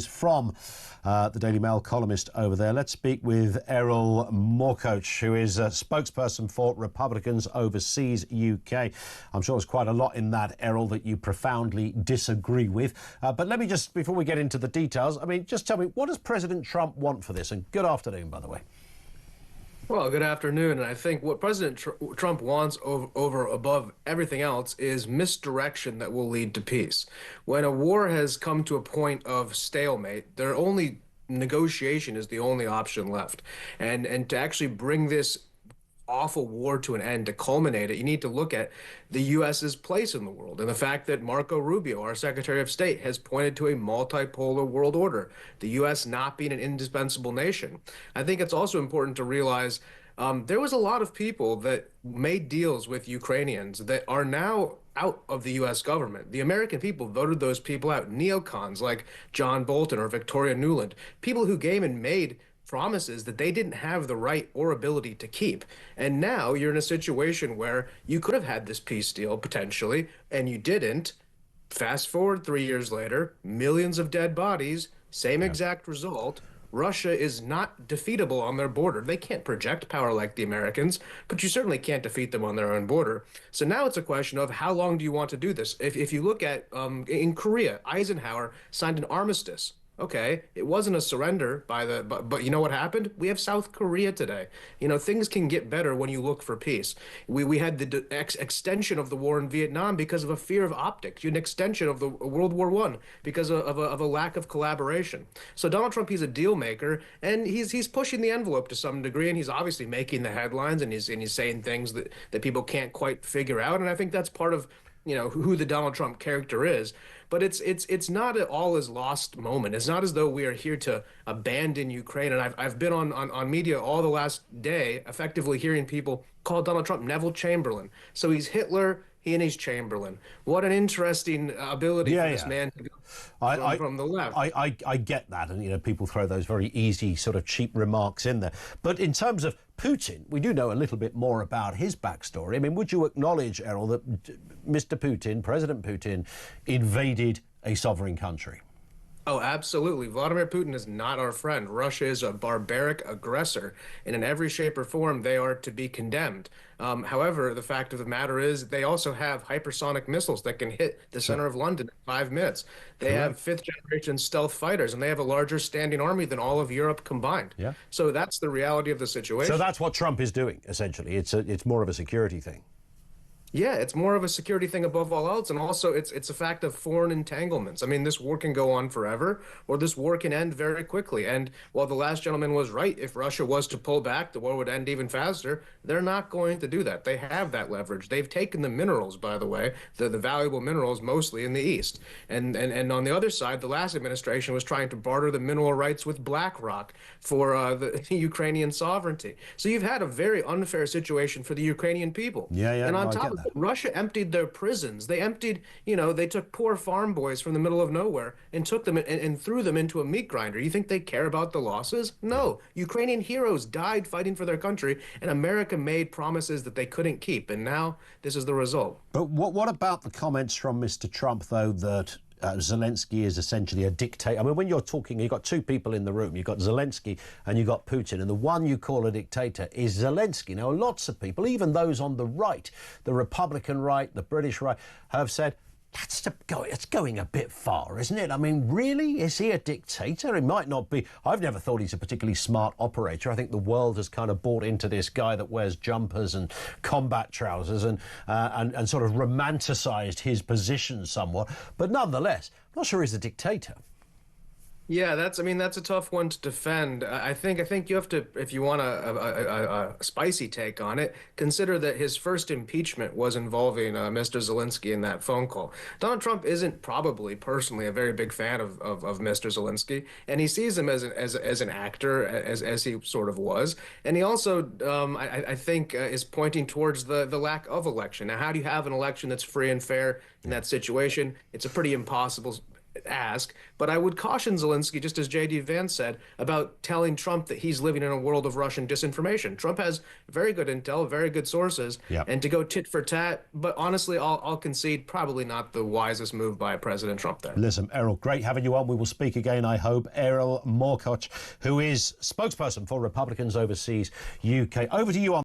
From the Daily Mail columnist over there. Let's speak with Erol Morkoç, who is a spokesperson for Republicans Overseas UK. I'm sure there's quite a lot in that, Erol, that you profoundly disagree with. But let me just, before we get into the details, just tell me, what does President Trump want for this? And good afternoon, by the way. Well, good afternoon. And I think what President Trump wants above everything else is misdirection that will lead to peace. When a war has come to a point of stalemate, negotiation is the only option left. And to actually bring this awful war to an end, to culminate it, you need to look at the U.S.'s place in the world and the fact that Marco Rubio, our Secretary of State, has pointed to a multipolar world order, the U.S. not being an indispensable nation. I think it's also important to realize there was a lot of people that made deals with Ukrainians that are now out of the U.S. government. The American people voted those people out. Neocons like John Bolton or Victoria Nuland, people who came and made promises that they didn't have the right or ability to keep. And now you're in a situation where you could have had this peace deal potentially, and you didn't. Fast forward 3 years later, millions of dead bodies, same exact result. Russia is not defeatable on their border. They can't project power like the Americans, but you certainly can't defeat them on their own border. So now it's a question of how long do you want to do this? If you look at in Korea, Eisenhower signed an armistice. Okay, it wasn't a surrender but you know what happened? We have South Korea today. You know, things can get better when you look for peace. We had the extension of the war in Vietnam because of a fear of optics. You had an extension of the World War I because of a lack of collaboration. So Donald Trump, he's a deal maker, and he's pushing the envelope to some degree, and he's obviously making the headlines, and he's saying things that people can't quite figure out. And I think that's part of, you know, who the Donald Trump character is. But it's not at all as lost moment. It's not as though we are here to abandon Ukraine. And I've been on media all the last day, effectively hearing people call Donald Trump Neville Chamberlain. So he's Hitler, and he's Chamberlain. What an interesting ability for this man to go from the left. I get that, and you know, people throw those very easy sort of cheap remarks in there. But in terms of Putin, we do know a little bit more about his backstory. I mean, would you acknowledge, Erol, that Mr. Putin, President Putin, invaded a sovereign country? Oh, absolutely. Vladimir Putin is not our friend. Russia is a barbaric aggressor, and in every shape or form, they are to be condemned. However, the fact of the matter is they also have hypersonic missiles that can hit the center of London in 5 minutes. They have fifth-generation stealth fighters, and they have a larger standing army than all of Europe combined. Yeah. So that's the reality of the situation. So that's what Trump is doing, essentially. It's more of a security thing. Yeah, it's more of a security thing above all else, and also it's a fact of foreign entanglements. I mean, this war can go on forever, or this war can end very quickly. And while the last gentleman was right, if Russia was to pull back, the war would end even faster. They're not going to do that. They have that leverage. They've taken the minerals, by the way, the valuable minerals, mostly in the East. And on the other side, the last administration was trying to barter the mineral rights with BlackRock for the Ukrainian sovereignty. So you've had a very unfair situation for the Ukrainian people. Yeah, and on top of Russia emptied their prisons. They emptied, you know, they took poor farm boys from the middle of nowhere and took them and threw them into a meat grinder. You think they care about the losses? No. Ukrainian heroes died fighting for their country, and America made promises that they couldn't keep. And now this is the result. But what about the comments from Mr. Trump, though, that Zelenskyy is essentially a dictator? I mean, when you're talking, you've got two people in the room. You've got Zelenskyy and you've got Putin. And the one you call a dictator is Zelenskyy. Now, lots of people, even those on the right, the Republican right, the British right, have said, it's going a bit far, isn't it? I mean, really? Is he a dictator? He might not be. I've never thought he's a particularly smart operator. I think the world has kind of bought into this guy that wears jumpers and combat trousers and sort of romanticised his position somewhat. But nonetheless, I'm not sure he's a dictator. Yeah, that's a tough one to defend. I think you have to, if you want a spicy take on it, consider that his first impeachment was involving Mr. Zelenskyy in that phone call. Donald Trump isn't probably personally a very big fan of Mr. Zelenskyy, and he sees him as an actor, as he sort of was. And he also, I think, is pointing towards the lack of election. Now, how do you have an election that's free and fair in that situation? It's a pretty impossible ask, but I would caution Zelenskyy, just as J.D. Vance said, about telling Trump that he's living in a world of Russian disinformation. Trump has very good intel, very good sources, and to go tit for tat, but honestly, I'll concede probably not the wisest move by President Trump there. Listen, Errol, great having you on. We will speak again, I hope. Erol Morkoç, who is spokesperson for Republicans Overseas UK. Over to you on